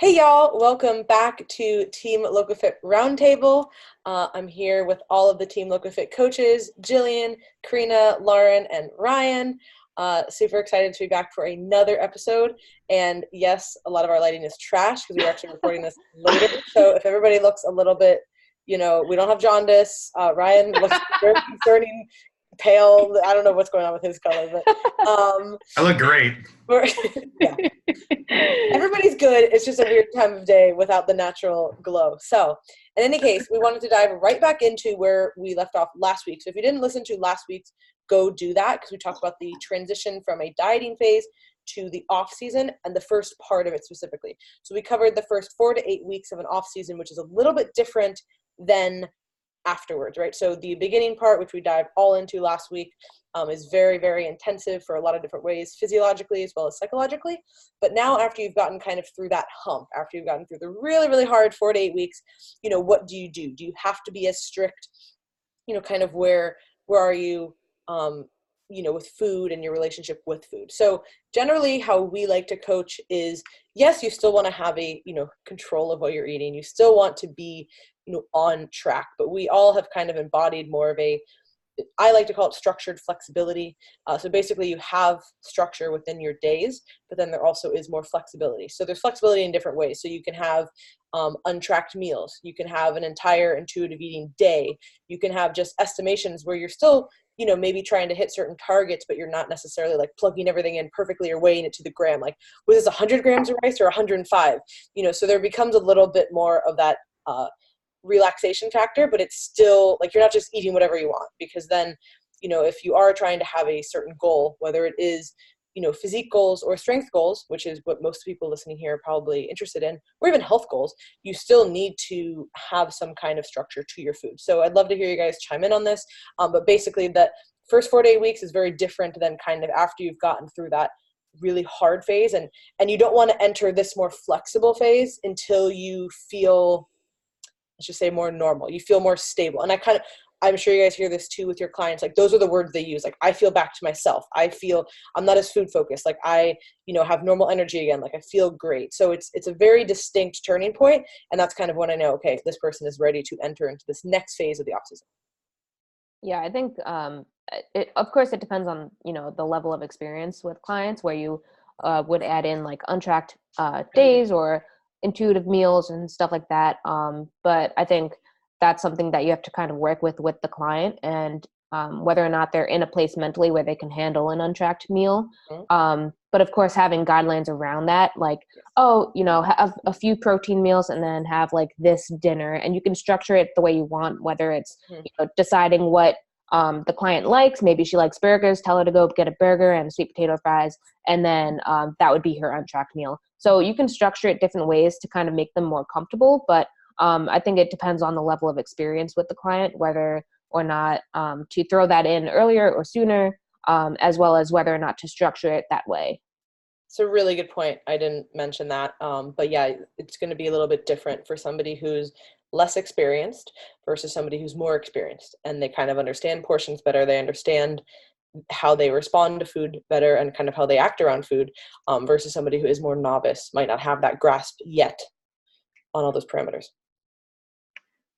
Hey y'all, welcome back to Team LoCoFit Roundtable. I'm here with all of the Team LoCoFit coaches, Jillian, Karina, Lauren, and Ryan. Super excited to be back for another episode. And yes, a lot of our lighting is trash because we're actually recording this later. So if everybody looks a little bit, we don't have jaundice. Ryan looks very concerning, pale. I don't know what's going on with his color, but I look great. yeah. Everybody's good. It's just a weird time of day without the natural glow. So in any case, we wanted to dive right back into where we left off last week. So if you didn't listen to last week's, go do that, because we talked about the transition from a dieting phase to the off season and the first part of it specifically. So we covered the first 4 to 8 weeks of an off season, which is a little bit different than afterwards, right? So the beginning part, which we dived all into last week, is very, very intensive for a lot of different ways, physiologically as well as psychologically. But now after you've gotten kind of through that hump, after you've gotten through the really, really hard 4 to 8 weeks, what do you do? Do you have to be as strict, kind of where are you, with food and your relationship with food? So generally how we like to coach is, yes, you still want to have a, control of what you're eating. You still want to be, on track, but we all have kind of embodied more of I like to call it structured flexibility. So basically you have structure within your days, but then there also is more flexibility. So there's flexibility in different ways. So you can have untracked meals. You can have an entire intuitive eating day. You can have just estimations where you're still, maybe trying to hit certain targets, but you're not necessarily like plugging everything in perfectly or weighing it to the gram. Like, was this 100 grams of rice or 105? So there becomes a little bit more of that relaxation factor, but it's still like you're not just eating whatever you want, because then if you are trying to have a certain goal, whether it is physique goals or strength goals, which is what most people listening here are probably interested in, or even health goals, you still need to have some kind of structure to your food. So I'd love to hear you guys chime in on this, but basically that first 4 to 8 weeks is very different than kind of after you've gotten through that really hard phase, and you don't want to enter this more flexible phase until you feel, let's just say, more normal. You feel more stable. And I'm sure you guys hear this too with your clients. Like, those are the words they use. Like, I feel back to myself. I feel I'm not as food focused. Like, I, have normal energy again. Like, I feel great. So it's a very distinct turning point. And that's kind of when I know, okay, this person is ready to enter into this next phase of the off season. Yeah, I think of course it depends on, the level of experience with clients, where you would add in like untracked days or intuitive meals and stuff like that. But I think that's something that you have to kind of work with the client, and whether or not they're in a place mentally where they can handle an untracked meal. But of course, having guidelines around that, like, have a few protein meals and then have like this dinner, and you can structure it the way you want, whether it's deciding what the client likes. Maybe she likes burgers, tell her to go get a burger and sweet potato fries, and then that would be her untracked meal. So you can structure it different ways to kind of make them more comfortable, but I think it depends on the level of experience with the client, whether or not to throw that in earlier or sooner, as well as whether or not to structure it that way. It's a really good point. I didn't mention that. But yeah, it's going to be a little bit different for somebody who's less experienced versus somebody who's more experienced, and they kind of understand portions better. They understand how they respond to food better and kind of how they act around food, versus somebody who is more novice, might not have that grasp yet on all those parameters.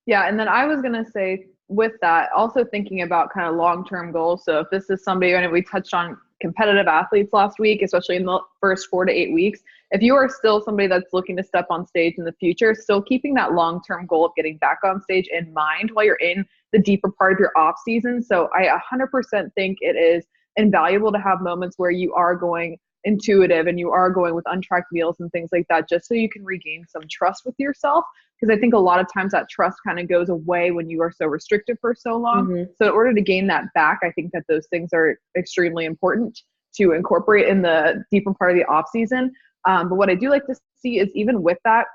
Yeah, and then I was going to say with that, also thinking about kind of long-term goals. So if this is somebody, and we touched on competitive athletes last week, especially in the first 4 to 8 weeks, if you are still somebody that's looking to step on stage in the future, still keeping that long-term goal of getting back on stage in mind while you're in the deeper part of your off season. So I 100% think it is invaluable to have moments where you are going intuitive and you are going with untracked meals and things like that, just so you can regain some trust with yourself. Because I think a lot of times that trust kind of goes away when you are so restricted for so long. Mm-hmm. So in order to gain that back, I think that those things are extremely important to incorporate in the deeper part of the off season. But what I do like to see is, even with that,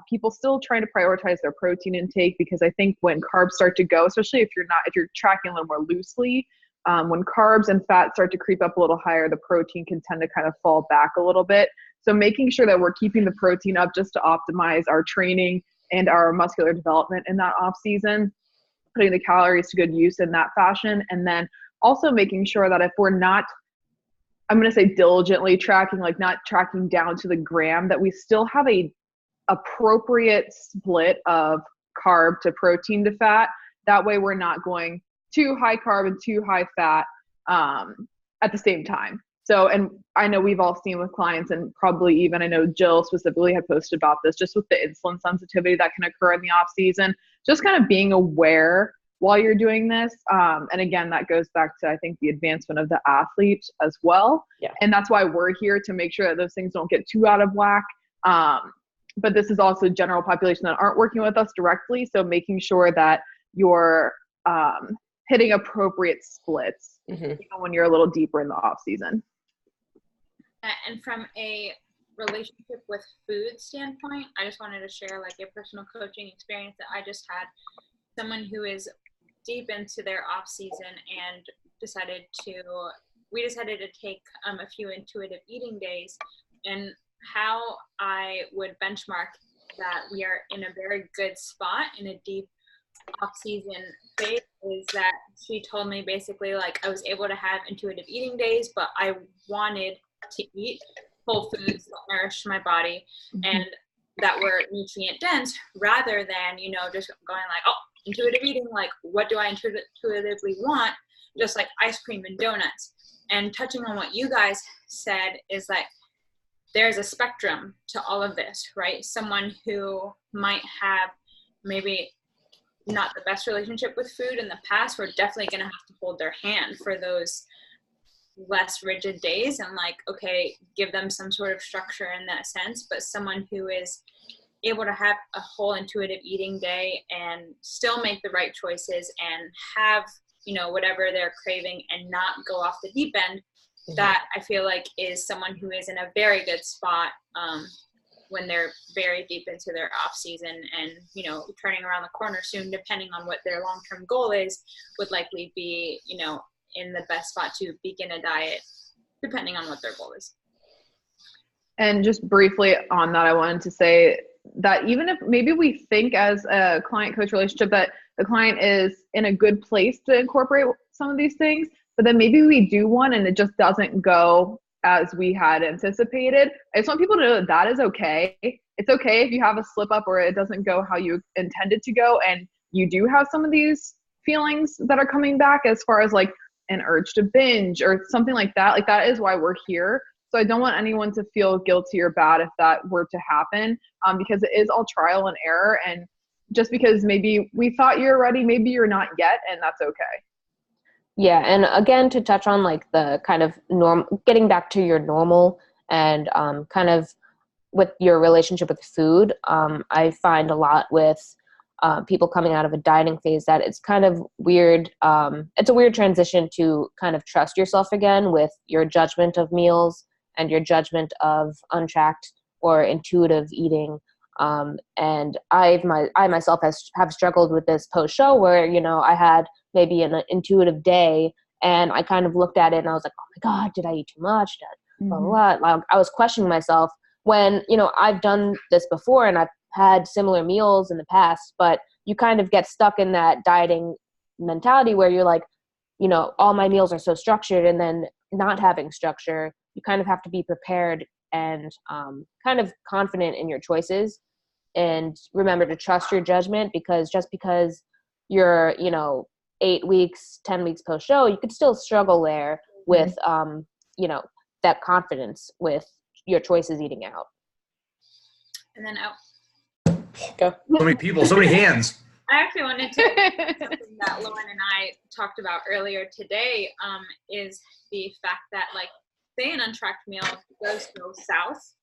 people still trying to prioritize their protein intake, because I think when carbs start to go, especially if you're tracking a little more loosely, when carbs and fat start to creep up a little higher, the protein can tend to kind of fall back a little bit. So making sure that we're keeping the protein up just to optimize our training and our muscular development in that off season, putting the calories to good use in that fashion. And then also making sure that if we're not, I'm going to say diligently tracking, like not tracking down to the gram, that we still have a appropriate split of carb to protein to fat. That way we're not going too high carb and too high fat at the same time. So, and I know we've all seen with clients, and probably even I know Jill specifically had posted about this, just with the insulin sensitivity that can occur in the off season, just kind of being aware while you're doing this. And again, that goes back to, I think, the advancement of the athlete as well. Yeah. And that's why we're here, to make sure that those things don't get too out of whack. But this is also general population that aren't working with us directly. So making sure that you're hitting appropriate splits, even when you're a little deeper in the off season. And from a relationship with food standpoint, I just wanted to share like a personal coaching experience that I just had. Someone who is deep into their off season and we decided to take a few intuitive eating days, and how I would benchmark that we are in a very good spot in a deep off-season phase is that she told me basically like I was able to have intuitive eating days, but I wanted to eat whole foods that nourish my body and that were nutrient dense, rather than, just going like, oh, intuitive eating, like what do I intuitively want? Just like ice cream and donuts. And touching on what you guys said is like, there's a spectrum to all of this, right? Someone who might have maybe not the best relationship with food in the past, we're definitely going to have to hold their hand for those less rigid days and like, okay, give them some sort of structure in that sense. But someone who is able to have a whole intuitive eating day and still make the right choices and have, whatever they're craving and not go off the deep end, that I feel like is someone who is in a very good spot when they're very deep into their off season and, turning around the corner soon, depending on what their long-term goal is, would likely be, in the best spot to begin a diet, depending on what their goal is. And just briefly on that, I wanted to say that even if maybe we think as a client-coach relationship that the client is in a good place to incorporate some of these things, but then maybe we do one and it just doesn't go as we had anticipated. I just want people to know that is okay. It's okay if you have a slip up or it doesn't go how you intended to go, and you do have some of these feelings that are coming back as far as like an urge to binge or something like that. Like that is why we're here. So I don't want anyone to feel guilty or bad if that were to happen, because it is all trial and error. And just because maybe we thought you're ready, maybe you're not yet, and that's okay. Yeah. And again, to touch on like the kind of getting back to your normal and kind of with your relationship with food, I find a lot with people coming out of a dieting phase that it's kind of weird. It's a weird transition to kind of trust yourself again with your judgment of meals and your judgment of untracked or intuitive eating. And I myself have struggled with this post-show where, I had maybe an intuitive day and I kind of looked at it and I was like, oh my God, did I eat too much? Blah, blah, blah. Like, I was questioning myself when, I've done this before and I've had similar meals in the past, but you kind of get stuck in that dieting mentality where you're like, all my meals are so structured, and then not having structure, you kind of have to be prepared and kind of confident in your choices, and remember to trust your judgment, because just because you're, 8 weeks, 10 weeks post show, you could still struggle there with, that confidence with your choices eating out. And then Go. So many people, so many hands. I actually wanted to something that Lauren and I talked about earlier today, is the fact that, like, say an untracked meal does go south.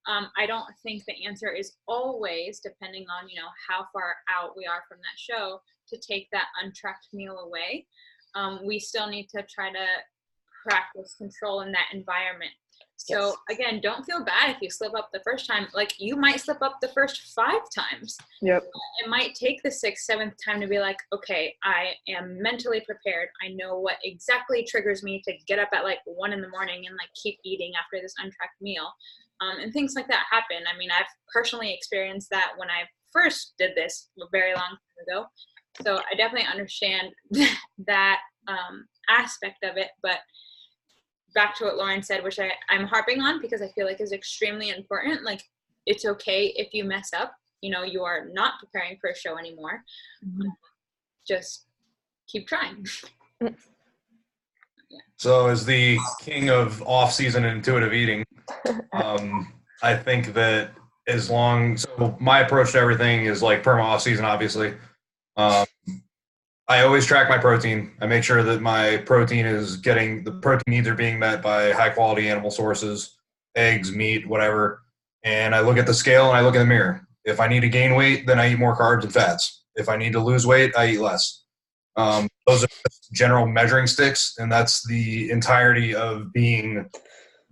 I don't think the answer is always, depending on, how far out we are from that show, to take that untracked meal away. We still need to try to practice control in that environment. So Yes. again, don't feel bad if you slip up the first time. Like, you might slip up the first 5 times. Yep. It might take the 6th, 7th time to be like, okay, I am mentally prepared. I know what exactly triggers me to get up at like 1 a.m. and like keep eating after this untracked meal. And things like that happen. I mean, I've personally experienced that when I first did this a very long time ago. So I definitely understand that aspect of it. But back to what Lauren said, which I'm harping on because I feel like is extremely important. Like, it's okay if you mess up. You know, you are not preparing for a show anymore. Just keep trying. So as the king of off-season and intuitive eating, I think that so my approach to everything is like perma off-season, obviously. I always track my protein. I make sure that my protein the protein needs are being met by high quality animal sources, eggs, meat, whatever. And I look at the scale and I look in the mirror. If I need to gain weight, then I eat more carbs and fats. If I need to lose weight, I eat less. Those are just general measuring sticks, and that's the entirety of being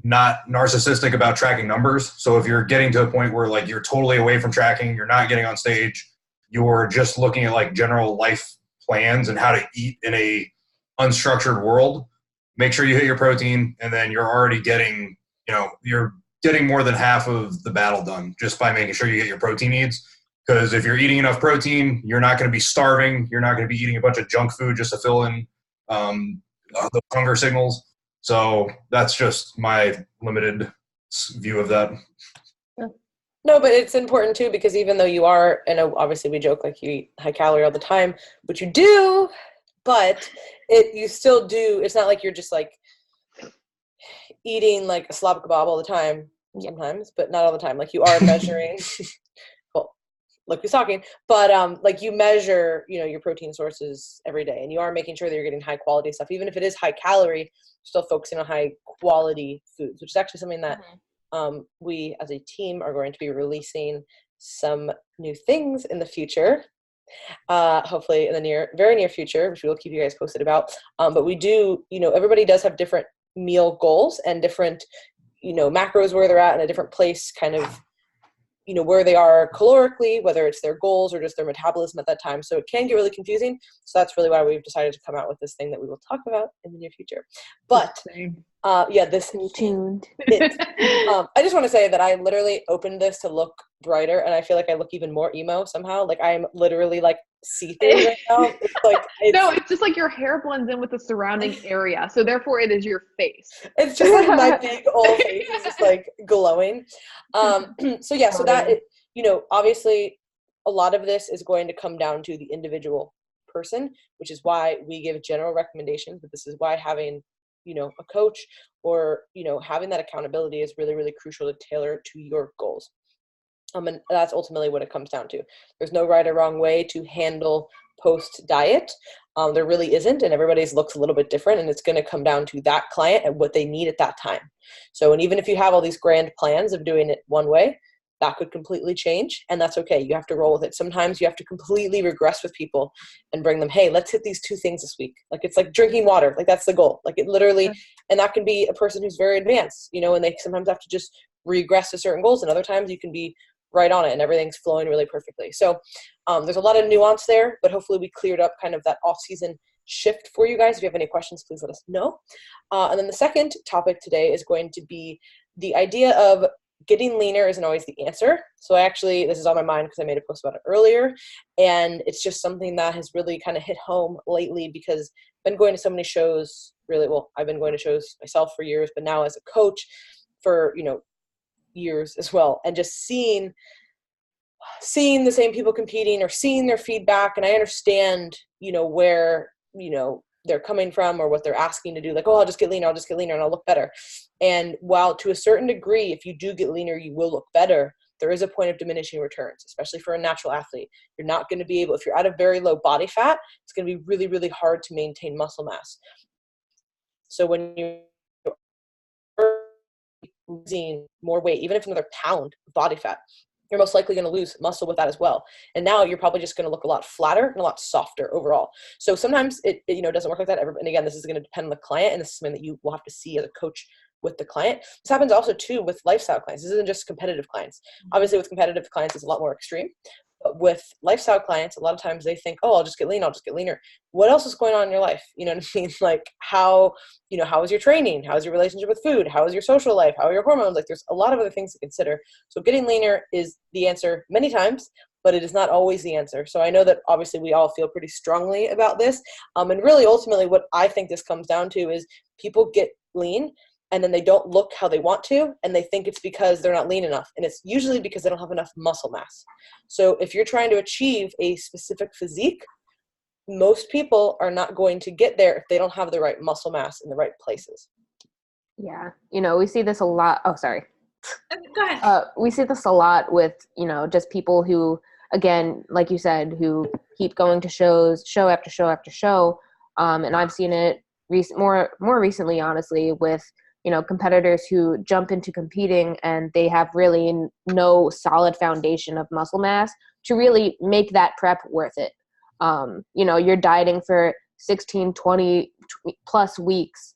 not narcissistic about tracking numbers. So if you're getting to a point where like you're totally away from tracking, you're not getting on stage, you're just looking at like general life plans and how to eat in a unstructured world, make sure you hit your protein, and then you're already getting, you're getting more than half of the battle done just by making sure you get your protein needs. Because if you're eating enough protein, you're not going to be starving. You're not going to be eating a bunch of junk food just to fill in the hunger signals. So that's just my limited view of that. No, but it's important too, because even though you are, and obviously we joke like you eat high calorie all the time, which you do, but you still do. It's not like you're just like eating like a slob kebab all the time sometimes, but not all the time. Like you are measuring. Look who's talking, but like you measure, your protein sources every day, and you are making sure that you're getting high quality stuff, even if it is high calorie, still focusing on high quality foods, which is actually something that we as a team are going to be releasing some new things in the future, hopefully in the very near future, which we will keep you guys posted about. But we do, everybody does have different meal goals and different, macros where they're at in a different place, kind of, where they are calorically, whether it's their goals or just their metabolism at that time. So it can get really confusing. So that's really why we've decided to come out with this thing that we will talk about in the near future. But this tuned. I just want to say that I literally opened this to look brighter, and I feel like I look even more emo somehow. Like I'm literally like see-through right now. It's like no, it's just like your hair blends in with the surrounding area, so therefore it is your face. It's just like my big old face is just like glowing. So that obviously a lot of this is going to come down to the individual person, which is why we give general recommendations, but this is why having a coach or having that accountability is really, really crucial to tailor to your goals. And that's ultimately what it comes down to. There's no right or wrong way to handle post diet. There really isn't, and everybody's looks a little bit different, and it's going to come down to that client and what they need at that time. So, and even if you have all these grand plans of doing it one way, that could completely change, and that's okay. You have to roll with it. Sometimes you have to completely regress with people and bring them, hey, let's hit these 2 things this week. Like it's like drinking water. Like that's the goal. Like it literally, and that can be a person who's very advanced, and they sometimes have to just regress to certain goals, and other times you can be right on it and everything's flowing really perfectly. So there's a lot of nuance there, but hopefully we cleared up kind of that off-season shift for you guys. If you have any questions, please let us know. And then the second topic today is going to be the idea of getting leaner isn't always the answer. So this is on my mind because I made a post about it earlier, and it's just something that has really kind of hit home lately because I've been going to so many shows. I've been going to shows myself for years, but now as a coach for years as well, and just seeing the same people competing or seeing their feedback, and I understand where they're coming from or what they're asking to do, like, oh, I'll just get leaner and I'll look better. And while to a certain degree, if you do get leaner, you will look better, there is a point of diminishing returns, especially for a natural athlete. You're not going to be able, if you're at a very low body fat, it's going to be really, really hard to maintain muscle mass. So when you're losing more weight, even if another pound of body fat, you're most likely going to lose muscle with that as well. And now you're probably just going to look a lot flatter and a lot softer overall. So sometimes it doesn't work like that. And again, this is going to depend on the client, and this is something that you will have to see as a coach with the client. This happens also too with lifestyle clients. This isn't just competitive clients. Obviously with competitive clients, it's a lot more extreme. But with lifestyle clients, a lot of times they think, oh, I'll just get lean, I'll just get leaner. What else is going on in your life? You know what I mean? Like how is your training? How is your relationship with food? How is your social life? How are your hormones? Like there's a lot of other things to consider. So getting leaner is the answer many times, but it is not always the answer. So I know that obviously we all feel pretty strongly about this. And really ultimately what I think this comes down to is people get lean and then they don't look how they want to, and they think it's because they're not lean enough. And it's usually because they don't have enough muscle mass. So if you're trying to achieve a specific physique, most people are not going to get there if they don't have the right muscle mass in the right places. Yeah. We see this a lot. Oh, sorry. Go ahead. We see this a lot with, just people who, again, like you said, who keep going to shows, show after show after show. And I've seen it more recently, honestly, with, competitors who jump into competing and they have really no solid foundation of muscle mass to really make that prep worth it. You're dieting for 16, 20 plus weeks,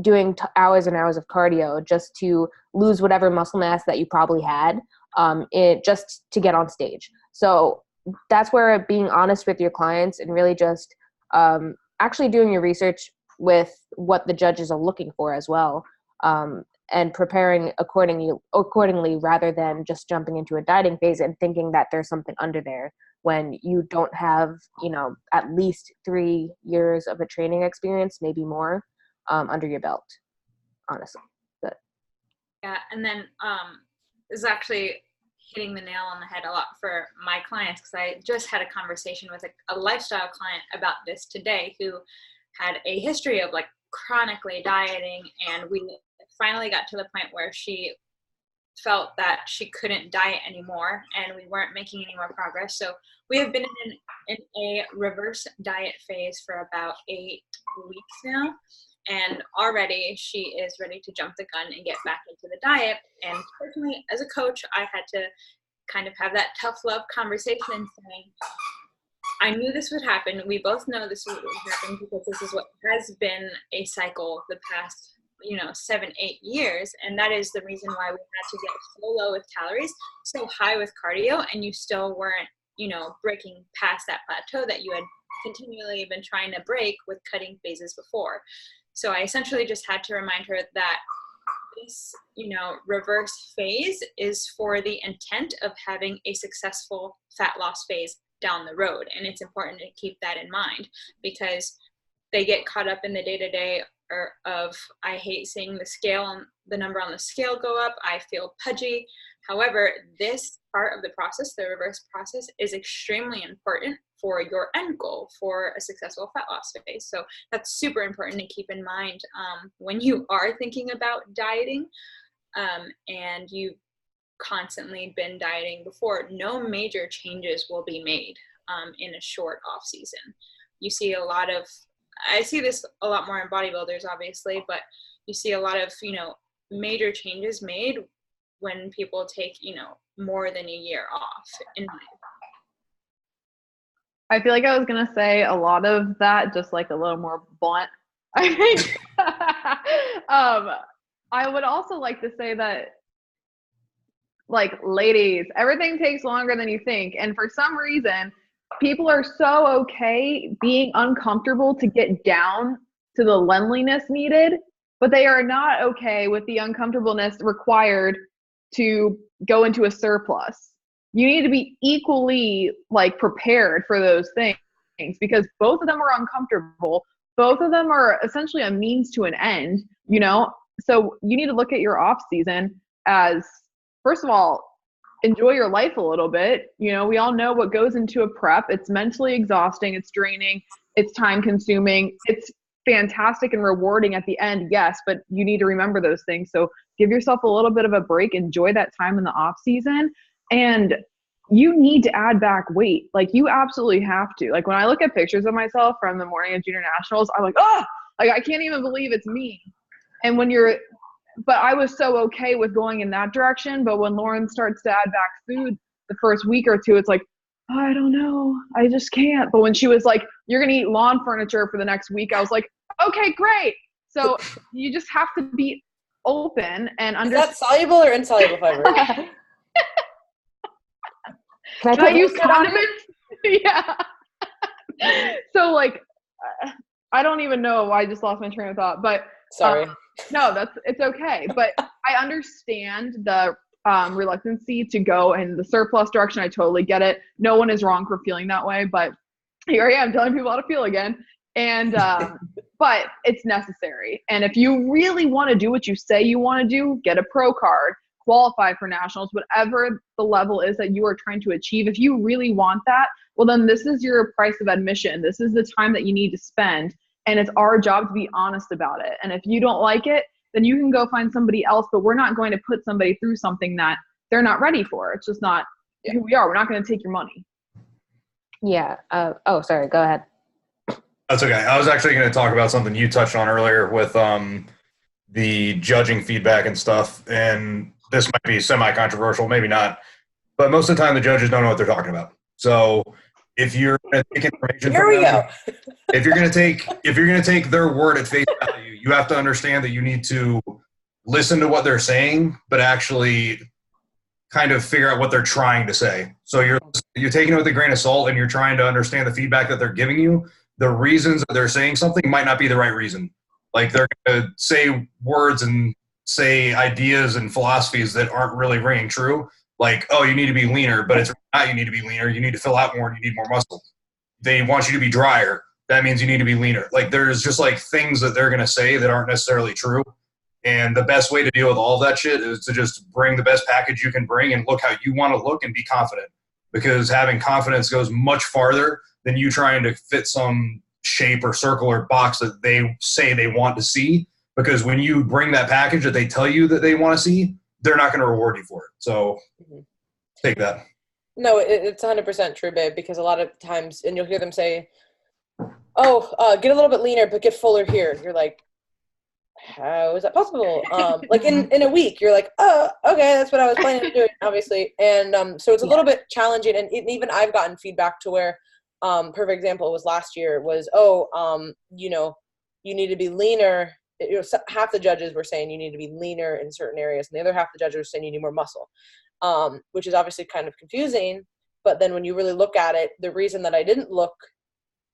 doing hours and hours of cardio just to lose whatever muscle mass that you probably had, just to get on stage. So that's where being honest with your clients and really just actually doing your research with what the judges are looking for as well, and preparing accordingly rather than just jumping into a dieting phase and thinking that there's something under there when you don't have, at least 3 years of a training experience, maybe more, under your belt, honestly. But yeah, and then this is actually hitting the nail on the head a lot for my clients, because I just had a conversation with a lifestyle client about this today who had a history of like chronically dieting, and we finally got to the point where she felt that she couldn't diet anymore and we weren't making any more progress. So we have been in a reverse diet phase for about 8 weeks now, and already she is ready to jump the gun and get back into the diet. And personally, as a coach, I had to kind of have that tough love conversation and saying, I knew this would happen. We both know this is what would happen because this is what has been a cycle the past 7-8 years, and that is the reason why we had to get so low with calories, so high with cardio, and you still weren't breaking past that plateau that you had continually been trying to break with cutting phases before. So I essentially just had to remind her that this reverse phase is for the intent of having a successful fat loss phase down the road, and it's important to keep that in mind, because they get caught up in the day-to-day of, I hate seeing the number on the scale go up, I feel pudgy. However, this part of the process, the reverse process, is extremely important for your end goal for a successful fat loss phase. So that's super important to keep in mind when you are thinking about dieting, and you've constantly been dieting before. No major changes will be made in a short off season. You see I see this a lot more in bodybuilders, obviously, but you see a lot of, major changes made when people take, more than a year off, in my opinion. I feel like I was going to say a lot of that, just like a little more blunt, I think. I would also like to say that, like, ladies, everything takes longer than you think. And for some reason, people are so okay being uncomfortable to get down to the leanliness needed, but they are not okay with the uncomfortableness required to go into a surplus. You need to be equally prepared for those things, because both of them are uncomfortable. Both of them are essentially a means to an end, So you need to look at your off season as, first of all, enjoy your life a little bit. We all know what goes into a prep. It's mentally exhausting. It's draining. It's time consuming. It's fantastic and rewarding at the end. Yes, but you need to remember those things. So give yourself a little bit of a break. Enjoy that time in the off season. And you need to add back weight. You absolutely have to. When I look at pictures of myself from the morning of junior nationals, I'm like, oh, I can't even believe it's me. And but I was so okay with going in that direction. But when Lauren starts to add back food the first week or two, it's like, I don't know, I just can't. But when she was like, you're going to eat lawn furniture for the next week, I was like, okay, great. So you just have to be open and understand. Is that soluble or insoluble fiber? can I use condiments? Yeah. So I don't even know. I just lost my train of thought, but sorry. No, it's okay. But I understand the reluctancy to go in the surplus direction. I totally get it. No one is wrong for feeling that way, but here I am telling people how to feel again. And but it's necessary. And if you really want to do what you say you want to do, get a pro card, qualify for nationals, whatever the level is that you are trying to achieve. If you really want that, well, then this is your price of admission. This is the time that you need to spend. And it's our job to be honest about it. And if you don't like it, then you can go find somebody else, but we're not going to put somebody through something that they're not ready for. It's just not who we are. We're not going to take your money. Yeah. Oh, sorry. Go ahead. That's okay. I was actually going to talk about something you touched on earlier with the judging feedback and stuff. And this might be semi-controversial, maybe not. But most of the time, the judges don't know what they're talking about. So if you're going to take information from them, if you're going to take their word at face value, you have to understand that you need to listen to what they're saying, but actually kind of figure out what they're trying to say. So you're taking it with a grain of salt, and you're trying to understand the feedback that they're giving you. The reasons that they're saying something might not be the right reason. Like, they're going to say words and say ideas and philosophies that aren't really ringing true. Like, oh, you need to be leaner, but it's not you need to be leaner. You need to fill out more and you need more muscle. They want you to be drier. That means you need to be leaner. Like, there's just like things that they're going to say that aren't necessarily true. And the best way to deal with all of that shit is to just bring the best package you can bring and look how you want to look and be confident. Because having confidence goes much farther than you trying to fit some shape or circle or box that they say they want to see. Because when you bring that package that they tell you that they want to see, they're not going to reward you for it. So take that. No, it's 100% true, babe, because a lot of times, and you'll hear them say, oh, get a little bit leaner, but get fuller here. You're like, how is that possible? Like in a week, you're like, oh, okay, that's what I was planning on doing, obviously. And so it's a little bit challenging. And even I've gotten feedback to where, perfect example was last year was, you know, you need to be leaner. Half the judges were saying you need to be leaner in certain areas, and the other half the judges were saying you need more muscle, which is obviously kind of confusing. But then when you really look at it, the reason that I didn't look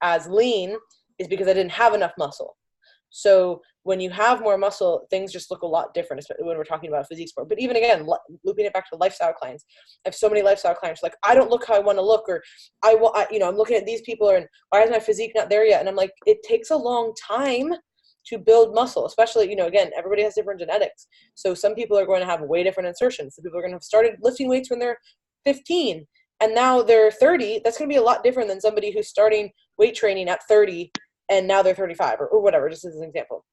as lean is because I didn't have enough muscle. So when you have more muscle, things just look a lot different, especially when we're talking about physique sport. But even again, looping it back to lifestyle clients, I have so many lifestyle clients like, I don't look how I want to look, or I'm looking at these people, and why is my physique not there yet? And I'm like, it takes a long time to build muscle, especially, again, everybody has different genetics. So some people are going to have way different insertions. Some people are going to have started lifting weights when they're 15 and now they're 30. That's going to be a lot different than somebody who's starting weight training at 30 and now they're 35 or whatever, just as an example.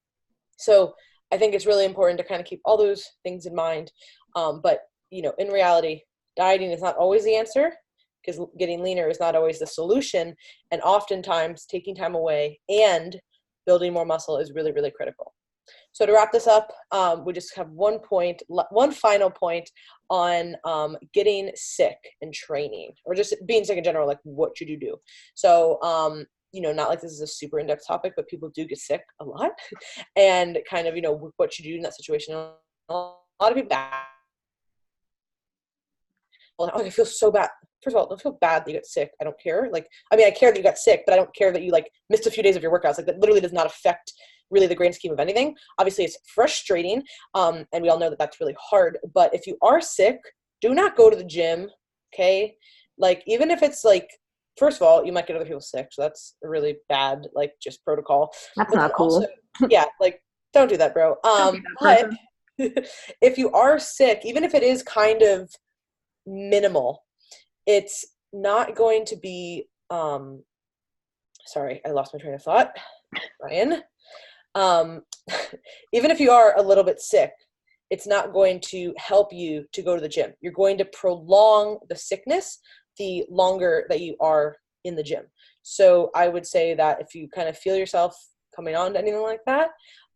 So I think it's really important to kind of keep all those things in mind. But, in reality, dieting is not always the answer, because getting leaner is not always the solution. And oftentimes taking time away and building more muscle is really, really critical. So to wrap this up, we just have one final point on getting sick and training, or just being sick in general, like what should you do? So, not like this is a super in-depth topic, but people do get sick a lot and kind of, what should you do in that situation? A lot of people, I feel so bad. First of all, don't feel bad that you get sick. I don't care. I care that you got sick, but I don't care that you missed a few days of your workouts. That literally does not affect really the grand scheme of anything. Obviously it's frustrating. And we all know that that's really hard, but if you are sick, do not go to the gym. Okay. Even if it's first of all, you might get other people sick. So that's a really bad, just protocol. That's not cool. Also, yeah. Don't do that, bro. But if you are sick, even if it is kind of minimal, it's not going to be, sorry, I lost my train of thought, Ryan. Even if you are a little bit sick, it's not going to help you to go to the gym. You're going to prolong the sickness the longer that you are in the gym. So I would say that if you kind of feel yourself coming on to anything like that,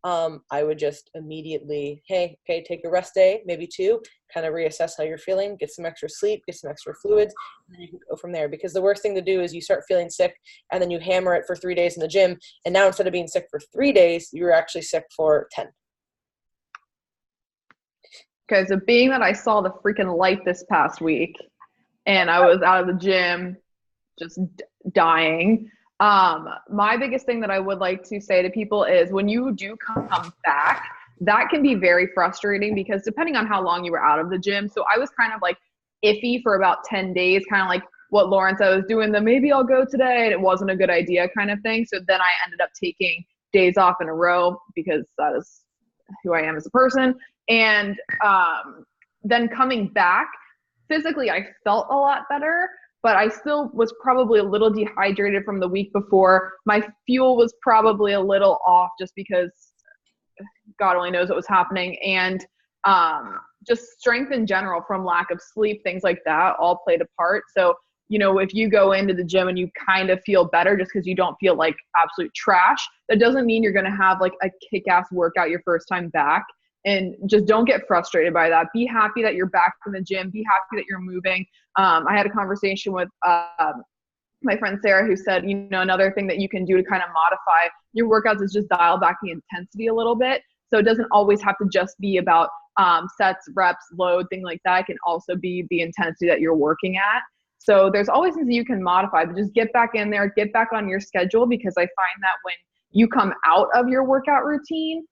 I would just immediately, take a rest day, maybe 2, kind of reassess how you're feeling, get some extra sleep, get some extra fluids, and then you can go from there. Because the worst thing to do is you start feeling sick and then you hammer it for 3 days in the gym. And now instead of being sick for 3 days, you're actually sick for 10. Okay, so being that I saw the freaking light this past week and I was out of the gym just dying, my biggest thing that I would like to say to people is when you do come back, that can be very frustrating because depending on how long you were out of the gym. So I was kind of iffy for about 10 days, kind of like what Lauren said, I was doing maybe I'll go today and it wasn't a good idea kind of thing. So then I ended up taking days off in a row because that is who I am as a person. And then coming back, physically I felt a lot better, but I still was probably a little dehydrated from the week before. My fuel was probably a little off just because God only knows what was happening. And just strength in general from lack of sleep, things like that all played a part. So, you know, if you go into the gym and you kind of feel better just because you don't feel like absolute trash, that doesn't mean you're going to have like a kick-ass workout your first time back. And just don't get frustrated by that. Be happy that you're back in the gym. Be happy that you're moving. I had a conversation with my friend Sarah, who said, you know, another thing that you can do to kind of modify your workouts is just dial back the intensity a little bit. So it doesn't always have to just be about sets, reps, load, things like that. It can also be the intensity that you're working at. So there's always things that you can modify, but just get back in there, get back on your schedule, because I find that when you come out of your workout routine,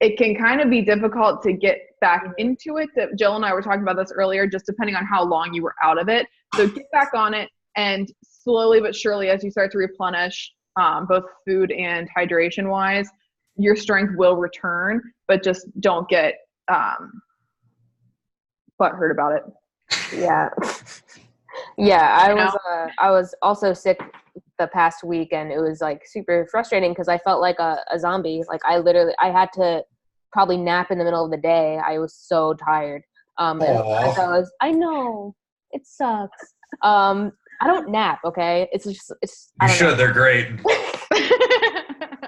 it can kind of be difficult to get back into it. Jill and I were talking about this earlier, just depending on how long you were out of it. So get back on it, and slowly but surely, as you start to replenish both food and hydration wise, your strength will return, but just don't get butthurt about it. Yeah. Yeah, I was also sick the past week, and it was like super frustrating because I felt like a zombie. Like I had to probably nap in the middle of the day. I was so tired. And I know it sucks. I don't nap. Okay. It's just, you should, they're great.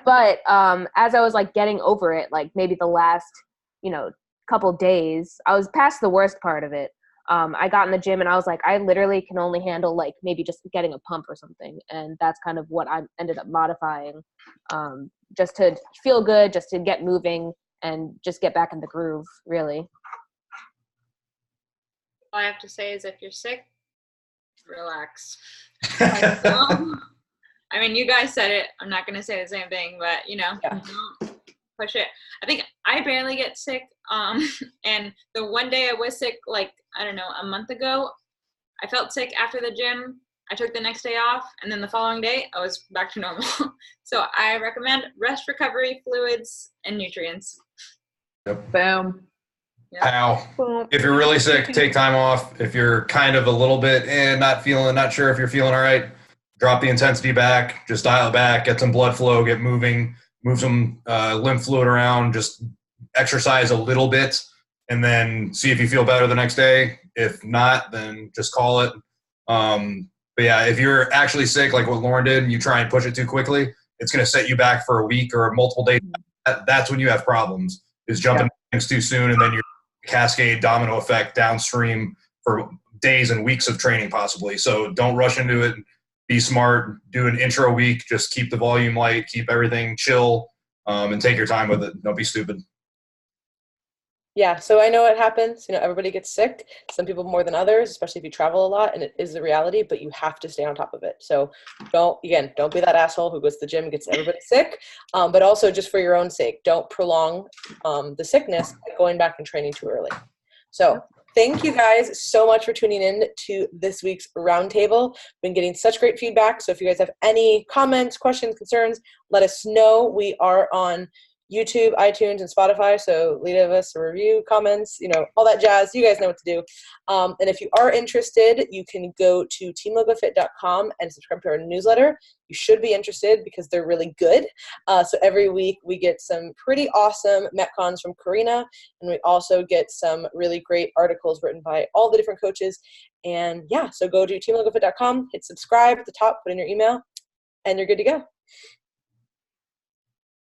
But, as I was like getting over it, like maybe the last, couple days, I was past the worst part of it. I got in the gym and I was like, I literally can only handle like maybe just getting a pump or something. And that's kind of what I ended up modifying, just to feel good, just to get moving and just get back in the groove, really. All I have to say is if you're sick, relax. I mean, you guys said it. I'm not going to say the same thing, but, don't push it. I think I barely get sick. And the one day I was sick, like, I don't know, a month ago, I felt sick after the gym. I took the next day off, and then the following day I was back to normal. So I recommend rest, recovery, fluids, and nutrients. Yep. Boom. Yep. Pow. If you're really sick, take time off. If you're kind of a little bit not sure if you're feeling all right, drop the intensity back, just dial it back, get some blood flow, get moving, move some lymph fluid around, just exercise a little bit, and then see if you feel better the next day. If not, then just call it. But yeah, if you're actually sick, like what Lauren did, and you try and push it too quickly, it's going to set you back for a week or multiple days. That's when you have problems, is jumping things too soon, and then your cascade domino effect downstream for days and weeks of training possibly. So don't rush into it. Be smart. Do an intro week. Just keep the volume light. Keep everything chill, and take your time with it. Don't be stupid. Yeah, so I know it happens. Everybody gets sick. Some people more than others, especially if you travel a lot, and it is the reality, but you have to stay on top of it. So don't be that asshole who goes to the gym and gets everybody sick, but also just for your own sake, don't prolong the sickness by going back and training too early. So thank you guys so much for tuning in to this week's roundtable. Been getting such great feedback. So if you guys have any comments, questions, concerns, let us know. We are on YouTube, iTunes, and Spotify. So leave us a review, comments, all that jazz. You guys know what to do. And if you are interested, you can go to teamlocofit.com and subscribe to our newsletter. You should be interested because they're really good. So every week we get some pretty awesome Metcons from Karina, and we also get some really great articles written by all the different coaches. And yeah, so go to teamlocofit.com, hit subscribe at the top, put in your email, and you're good to go.